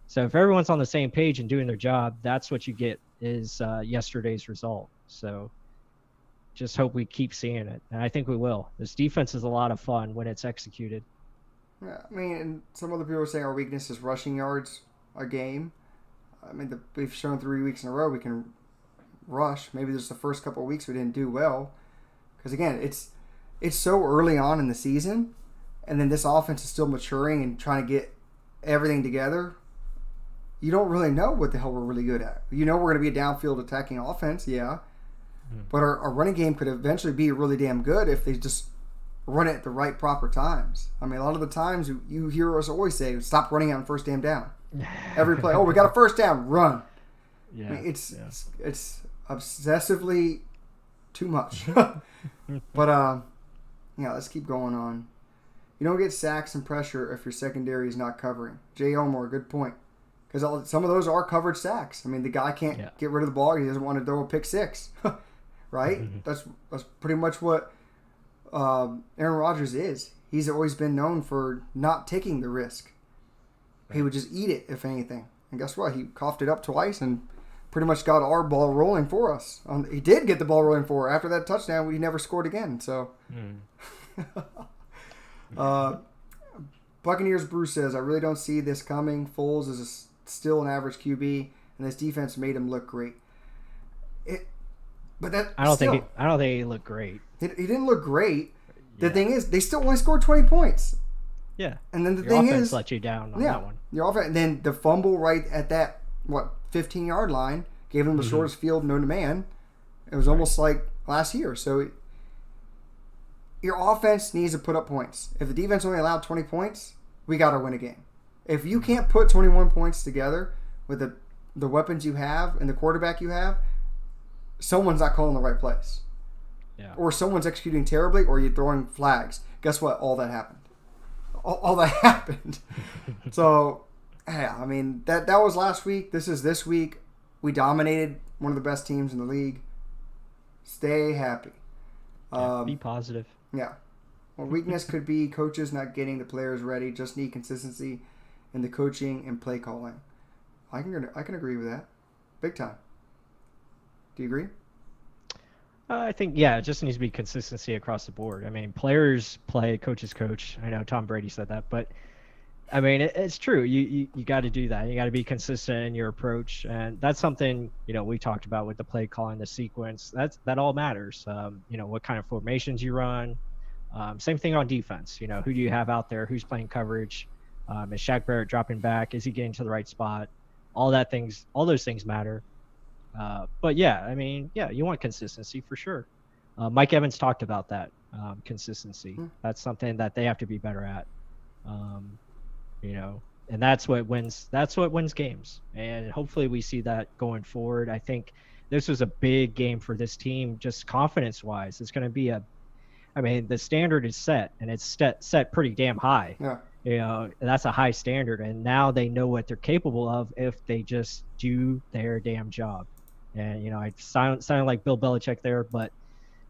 So if everyone's on the same page and doing their job, that's what you get is yesterday's result. So just hope we keep seeing it, and I think we will. This defense is a lot of fun when it's executed. Yeah, I mean, and some other people are saying our weakness is rushing yards a game. I mean, we've shown 3 weeks in a row we can rush. Maybe just the first couple of weeks we didn't do well. Because, again, it's so early on in the season, and then this offense is still maturing and trying to get everything together. You don't really know what the hell we're really good at. We're going to be a downfield attacking offense, yeah. But our running game could eventually be really damn good if they just run it at the right proper times. I mean, a lot of the times you hear us always say, stop running on first damn down. Every play, we got a first down, run. Yeah, I mean, it's obsessively too much. But let's keep going on. You don't get sacks and pressure if your secondary is not covering. Jay Elmore, good point. Because some of those are covered sacks. I mean, the guy can't get rid of the ball. He doesn't want to throw a pick six. Right? Mm-hmm. That's pretty much what Aaron Rodgers is. He's always been known for not taking the risk. Right. He would just eat it, if anything. And guess what? He coughed it up twice and pretty much got our ball rolling for us. He did get the ball rolling for us. After that touchdown, we never scored again. So, Buccaneers Bruce says, I really don't see this coming. Foles is still an average QB, and this defense made him look great. I don't think he looked great. He didn't look great. The thing is, they still only scored 20 points. Yeah. And then your offense let you down on that one. Your offense, and then the fumble right at that 15-yard line gave them the shortest field known to man. It was almost like last year. So your offense needs to put up points. If the defense only allowed 20 points, we got to win a game. If you can't put 21 points together with the weapons you have and the quarterback you have, someone's not calling the right plays. Yeah. Or someone's executing terribly, or you're throwing flags. Guess what? All that happened. All that happened. So, yeah, I mean, that was last week. This is this week. We dominated one of the best teams in the league. Stay happy. Be positive. Yeah. Well, weakness could be coaches not getting the players ready. Just need consistency in the coaching and play calling. I can agree with that. Big time. Do you agree? I think, it just needs to be consistency across the board. I mean, players play, coaches coach. I know Tom Brady said that, but I mean, it's true. You got to do that. You got to be consistent in your approach, and that's something we talked about with the play calling, the sequence. That all matters. What kind of formations you run. Same thing on defense. Who do you have out there? Who's playing coverage? Is Shaq Barrett dropping back? Is he getting to the right spot? All those things matter. But I mean, you want consistency for sure. Mike Evans talked about that consistency. That's something that they have to be better at. And that's what wins games. And hopefully we see that going forward. I think this was a big game for this team, just confidence wise. It's going to be the standard is set, and it's set pretty damn high. Yeah. That's a high standard, and now they know what they're capable of if they just do their damn job. And I sound like Bill Belichick there, but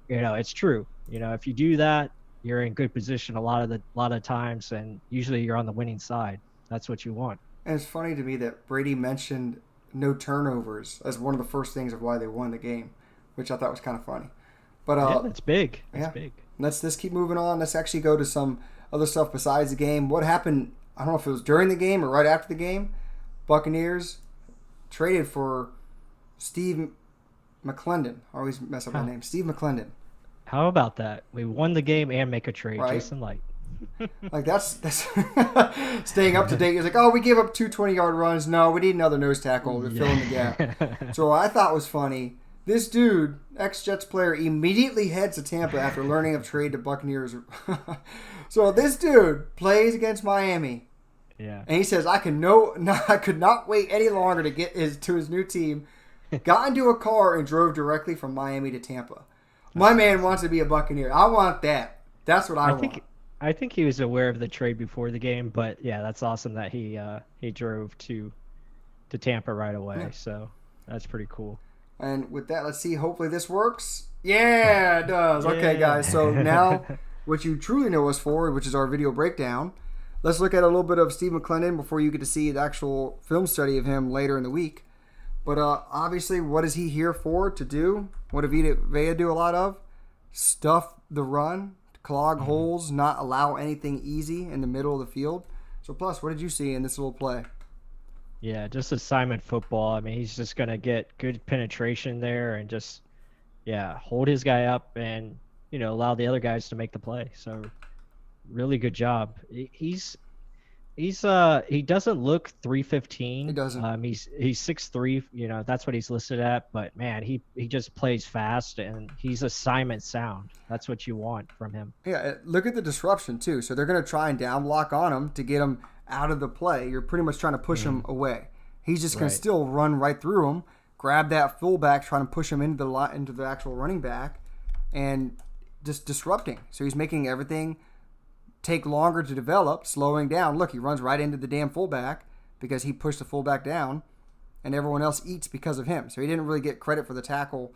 it's true. If you do that, you're in good position a lot of times, and usually you're on the winning side. That's what you want. And it's funny to me that Brady mentioned no turnovers as one of the first things of why they won the game, which I thought was kind of funny. But that's big. That's big. Let's keep moving on. Let's actually go to some other stuff besides the game. What happened? I don't know if it was during the game or right after the game. Buccaneers traded for Steve McClendon. I always mess up my name. Steve McClendon. How about that? We won the game and make a trade. Right? Jason Light. Like that's staying up to date. He's like, oh, we gave up 2 20-yard runs. No, we need another nose tackle to fill in the gap. So what I thought was funny, this dude, ex-Jets player, immediately heads to Tampa after learning of trade to Buccaneers. So this dude plays against Miami. Yeah. And he says, I could not wait any longer to get to his new team. Got into a car and drove directly from Miami to Tampa. My man wants to be a Buccaneer. I want that. That's what I want. I think he was aware of the trade before the game, but yeah, that's awesome that he drove to Tampa right away. Yeah. So that's pretty cool. And with that, let's see. Hopefully this works. Yeah, it does. Yeah. Okay, guys. So now what you truly know us for, which is our video breakdown. Let's look at a little bit of Steve McClendon before you get to see the actual film study of him later in the week. But obviously, what is he here for, to do? What did Vita Vea do a lot of? Stuff the run, clog holes, not allow anything easy in the middle of the field. So, plus, what did you see in this little play? Yeah, just assignment football. I mean, he's just going to get good penetration there and just, hold his guy up and, allow the other guys to make the play. So, really good job. He doesn't look 315. He doesn't. He's 6'3", that's what he's listed at, but man, he just plays fast and he's assignment sound. That's what you want from him. Yeah, look at the disruption too. So they're going to try and down block on him to get him out of the play. You're pretty much trying to push him away. He's just going to still run right through him, grab that fullback, trying to push him into the actual running back, and just disrupting. So he's making everything take longer to develop, slowing down. Look, he runs right into the damn fullback because he pushed the fullback down, and everyone else eats because of him. So he didn't really get credit for the tackle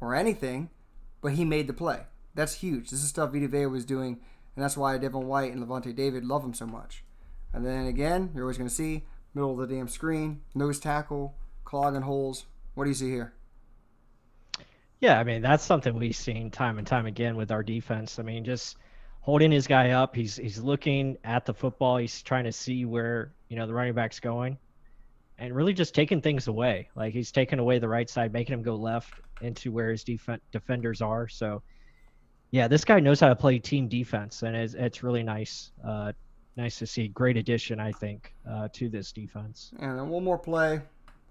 or anything, but he made the play. That's huge. This is stuff Vita Vea was doing, and that's why Devin White and Levante David love him so much. And then again, you're always going to see middle of the damn screen, nose tackle, clogging holes. What do you see here? Yeah, I mean, that's something we've seen time and time again with our defense. I mean, just holding his guy up. He's looking at the football. He's trying to see where, the running back's going, and really just taking things away. Like, he's taking away the right side, making him go left into where his defenders are. So, yeah, this guy knows how to play team defense, and it's really nice. Nice to see. Great addition, I think, to this defense. And then one more play.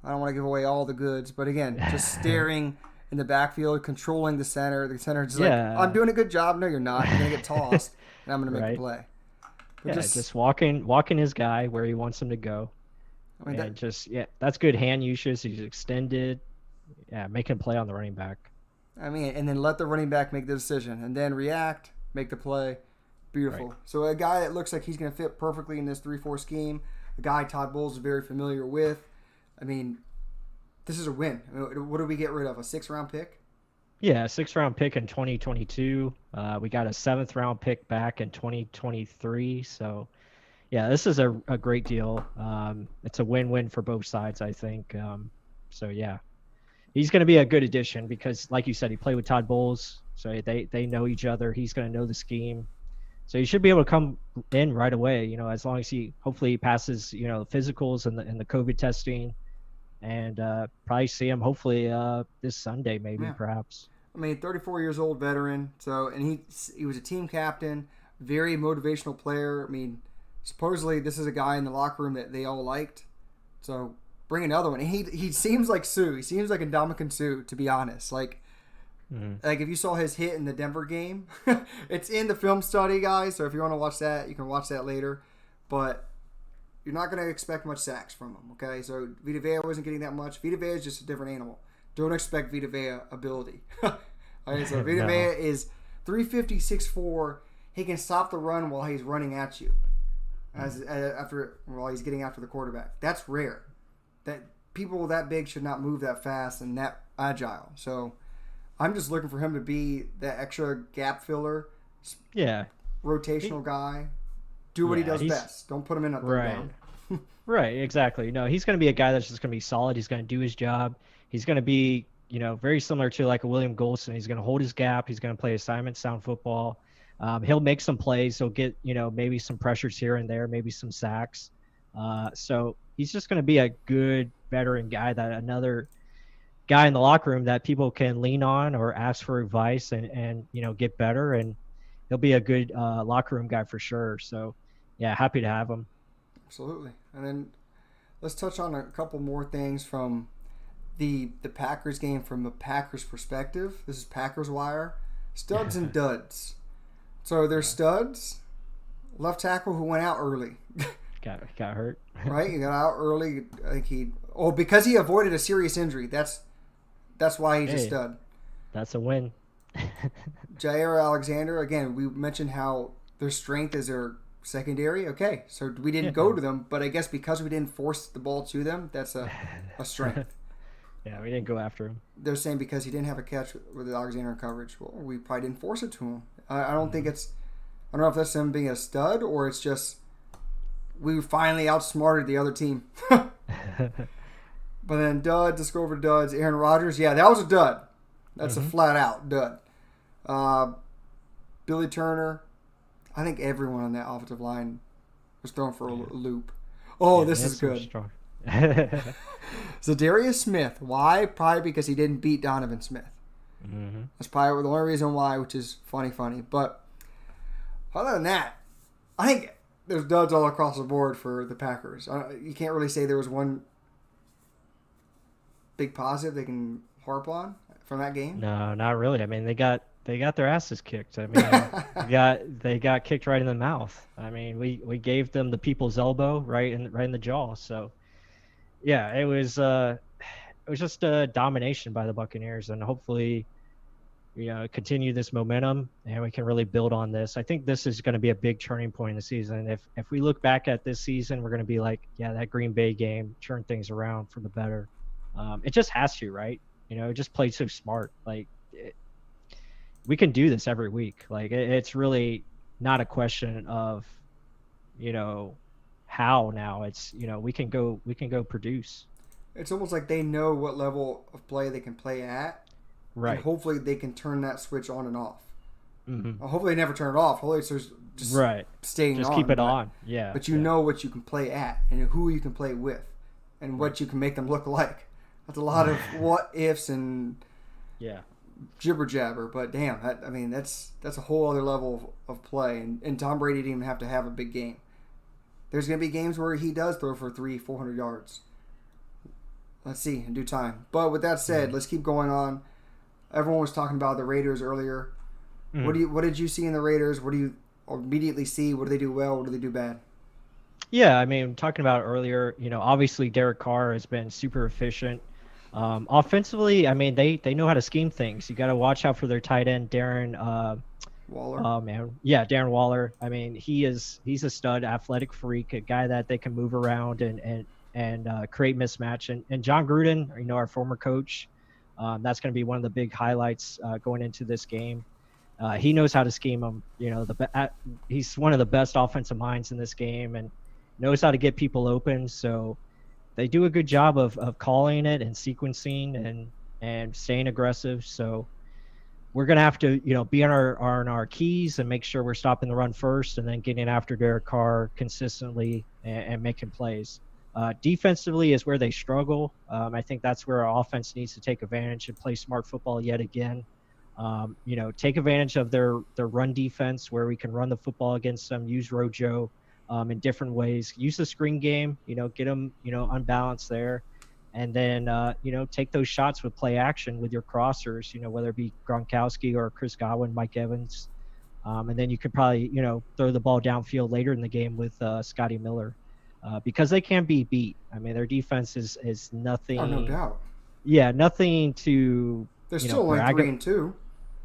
I don't want to give away all the goods, but again, just staring in the backfield, controlling the center. The center is like, I'm doing a good job. No, you're not. You're going to get tossed, and I'm going to make the play. But just walking his guy where he wants him to go. I mean, that's good hand usage. He's extended. Yeah, making a play on the running back. I mean, and then let the running back make the decision, and then react, make the play. Beautiful. Right. So a guy that looks like he's going to fit perfectly in this 3-4 scheme, a guy Todd Bowles is very familiar with. I mean, this is a win. I mean, what did we get rid of? A 6th-round pick? Yeah, a 6th-round pick in 2022. We got a 7th-round pick back in 2023. So, yeah, this is a great deal. It's a win-win for both sides, I think. So, yeah, he's going to be a good addition because, like you said, he played with Todd Bowles. So they know each other. He's going to know the scheme. So he should be able to come in right away, as long as he hopefully passes, the physicals and the COVID testing, and probably see him hopefully this Sunday perhaps. I mean, 34 years old veteran. So, and he was a team captain, very motivational player. I mean, supposedly this is a guy in the locker room that they all liked. So bring another one. And he seems like Sue. He seems like a Ndamukong Suh, to be honest. Like if you saw his hit in the Denver game, it's in the film study, guys. So if you want to watch that, you can watch that later. But you're not going to expect much sacks from him, okay? So Vita Vea wasn't getting that much. Vita Vea is just a different animal. Don't expect Vita Vea ability. Okay, so Vita Vea is 350, 6'4". He can stop the run while he's running at you, while he's getting after the quarterback. That's rare. That people that big should not move that fast and that agile. So I'm just looking for him to be that extra gap filler, rotational guy. Do what he does best. Don't put him in a third down. Right, exactly. No, he's going to be a guy that's just going to be solid. He's going to do his job. He's going to be, very similar to like a William Golson. He's going to hold his gap. He's going to play assignment sound football. He'll make some plays. He'll get, maybe some pressures here and there, maybe some sacks. So he's just going to be a good veteran guy, that another guy in the locker room that people can lean on or ask for advice and get better. And he'll be a good locker room guy for sure. So yeah, happy to have him. Absolutely. And then let's touch on a couple more things from the Packers game from the Packers perspective. This is Packers Wire. Studs and duds. So there's studs. Left tackle who went out early. Got hurt. Right? He got out early. I think because he avoided a serious injury. That's why he's a stud. That's a win. Jair Alexander, again, we mentioned how their strength is their secondary. Okay, so we didn't go to them, but I guess because we didn't force the ball to them, that's a strength. Yeah, we didn't go after him. They're saying because he didn't have a catch with Alexander in coverage. Well, we probably didn't force it to him. I don't think it's... I don't know if that's him being a stud or it's just we finally outsmarted the other team. But then dud, just go over duds. Aaron Rodgers, yeah, that was a dud. That's a flat-out dud. Billy Turner, I think everyone on that offensive line was thrown for a loop. Oh, this is good. Zadarius Smith. Why? Probably because he didn't beat Donovan Smith. That's probably the only reason why, which is funny. But other than that, I think there's duds all across the board for the Packers. You can't really say there was one big positive they can harp on from that game. No, not really. I mean, they got their asses kicked. I mean, they got kicked right in the mouth. I mean, we gave them the people's elbow right in the jaw. So yeah, it was just a domination by the Buccaneers, and hopefully, continue this momentum and we can really build on this. I think this is going to be a big turning point in the season. If we look back at this season, we're going to be like, yeah, that Green Bay game turned things around for the better. It just has to, right? It just played so smart. Like we can do this every week. Like it's really not a question of, how now. It's we can go produce. It's almost like they know what level of play they can play at. Right. And hopefully they can turn that switch on and off. Hopefully they never turn it off. Hopefully it's just staying on. Just keep it on. Yeah. But you know what you can play at and who you can play with and what you can make them look like. That's a lot of what ifs and jibber jabber. But damn, that's a whole other level of play. And Tom Brady didn't even have to have a big game. There's going to be games where he does throw for 300-400 yards. Let's see in due time. But with that said, let's keep going on. Everyone was talking about the Raiders earlier. What did you see in the Raiders? What do you immediately see? What do they do well? What do they do bad? Yeah, I mean, talking about earlier, obviously Derek Carr has been super efficient. Offensively, I mean, they know how to scheme things. You got to watch out for their tight end, Darren Waller. Oh man, yeah, Darren Waller. I mean, he's a stud, athletic freak, a guy that they can move around and create mismatch. And John Gruden, our former coach, that's going to be one of the big highlights going into this game. He knows how to scheme them. He's one of the best offensive minds in this game and knows how to get people open. So they do a good job of calling it and sequencing and staying aggressive. So we're going to have to, be on our keys and make sure we're stopping the run first and then getting after Derek Carr consistently and making plays. Defensively is where they struggle. I think that's where our offense needs to take advantage and play smart football yet again. Take advantage of their run defense where we can run the football against them, use Rojo in different ways, use the screen game, get them, unbalanced there. And then, take those shots with play action with your crossers, whether it be Gronkowski or Chris Godwin, Mike Evans. And then you could probably, throw the ball downfield later in the game with Scotty Miller because they can be beat. I mean, their defense is nothing. Oh, no doubt. Yeah, nothing to. They're still only 3-2.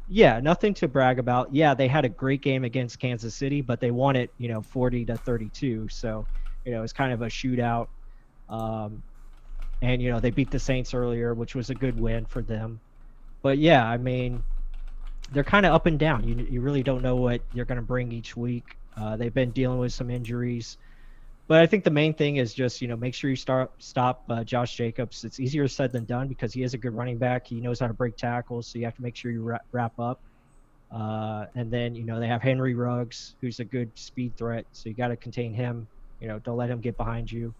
Yeah, nothing to brag about. Yeah, they had a great game against Kansas City, but they won it, 40-32. So, it's kind of a shootout. And, they beat the Saints earlier, which was a good win for them. But, yeah, I mean, they're kind of up and down. You really don't know what you're going to bring each week. They've been dealing with some injuries. But I think the main thing is just, make sure you stop Josh Jacobs. It's easier said than done because he is a good running back. He knows how to break tackles, so you have to make sure you wrap up. And then, they have Henry Ruggs, who's a good speed threat, so you got to contain him. Don't let him get behind you.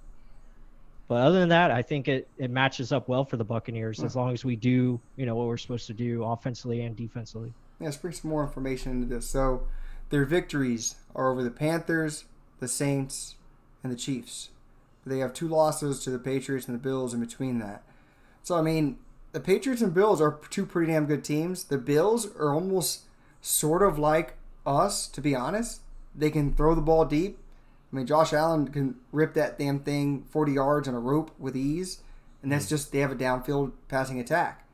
But other than that, I think it matches up well for the Buccaneers as long as we do, what we're supposed to do offensively and defensively. Yeah, let's bring some more information into this. So their victories are over the Panthers, the Saints, and the Chiefs. They have 2 losses to the Patriots and the Bills in between that. So, I mean, the Patriots and Bills are 2 pretty damn good teams. The Bills are almost sort of like us, to be honest. They can throw the ball deep. I mean, Josh Allen can rip that damn thing 40 yards on a rope with ease. And that's just, they have a downfield passing attack.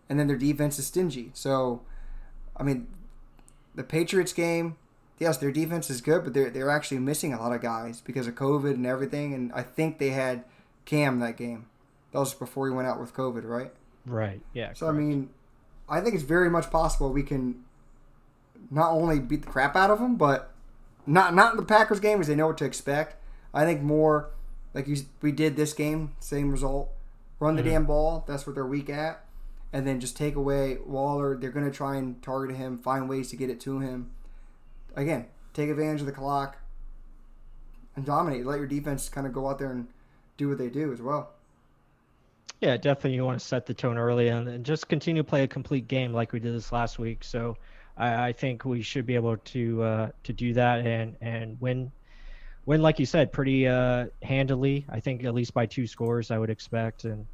And then their defense is stingy. So, I mean, the Patriots game, yes, their defense is good, but they're actually missing a lot of guys because of COVID and everything. And I think they had Cam that game. That was before he went out with COVID, right? Right, yeah. So, correct. I mean, I think it's very much possible we can not only beat the crap out of them, but not in the Packers game because they know what to expect. I think more like we did this game, same result. Run the damn ball. That's what they're weak at. And then just take away Waller. They're going to try and target him, find ways to get it to him. Again, take advantage of the clock and dominate. Let your defense kind of go out there and do what they do as well. Yeah, definitely you want to set the tone early and just continue to play a complete game like we did this last week. So I think we should be able to do that and win, like you said, pretty handily. I think at least by 2 scores I would expect. And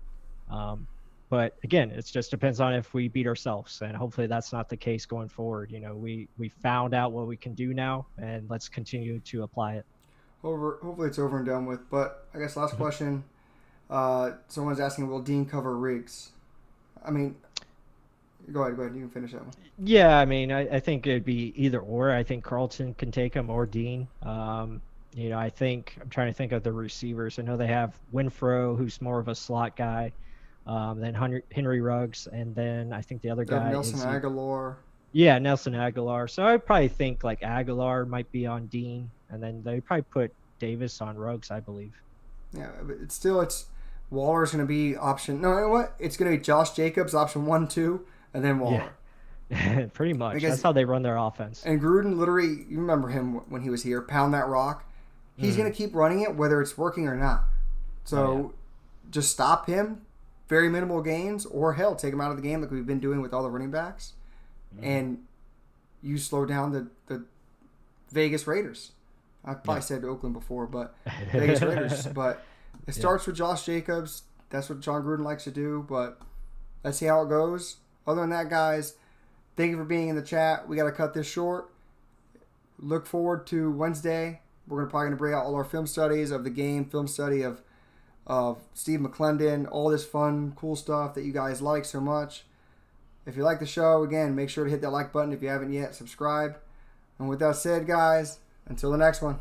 but again, it just depends on if we beat ourselves, and hopefully that's not the case going forward. You know, we found out what we can do now, and let's continue to apply it. Hopefully it's over and done with. But I guess last question. Someone's asking, will Dean cover Riggs? I mean, go ahead. You can finish that one. Yeah, I mean, I think it'd be either or. I think Carlton can take him or Dean. You know, I think I'm trying to think of the receivers. I know they have Winfro, who's more of a slot guy. Then Henry Ruggs, and then I think the other guy Nelson Aguilar. Yeah, Nelson Aguilar. So I probably think like Aguilar might be on Dean, and then they probably put Davis on Ruggs, I believe. Yeah, but it's Waller's going to be option. No, you know what? It's going to be Josh Jacobs option 1, 2, and then Waller. Yeah. Pretty much. Because, that's how they run their offense. And Gruden, literally, you remember him when he was here, pound that rock. He's going to keep running it whether it's working or not. So just stop him. Very minimal gains, or hell, take him out of the game like we've been doing with all the running backs, and you slow down the Vegas Raiders. I probably said Oakland before, but Vegas Raiders. But it starts with Josh Jacobs. That's what John Gruden likes to do, but let's see how it goes. Other than that, guys, thank you for being in the chat. We got to cut this short. Look forward to Wednesday. We're probably going to bring out all our film studies of the game, film study of Steve McClendon, all this fun, cool stuff that you guys like so much. If you like the show, again, make sure to hit that like button if you haven't yet. Subscribe. And with that said, guys, until the next one.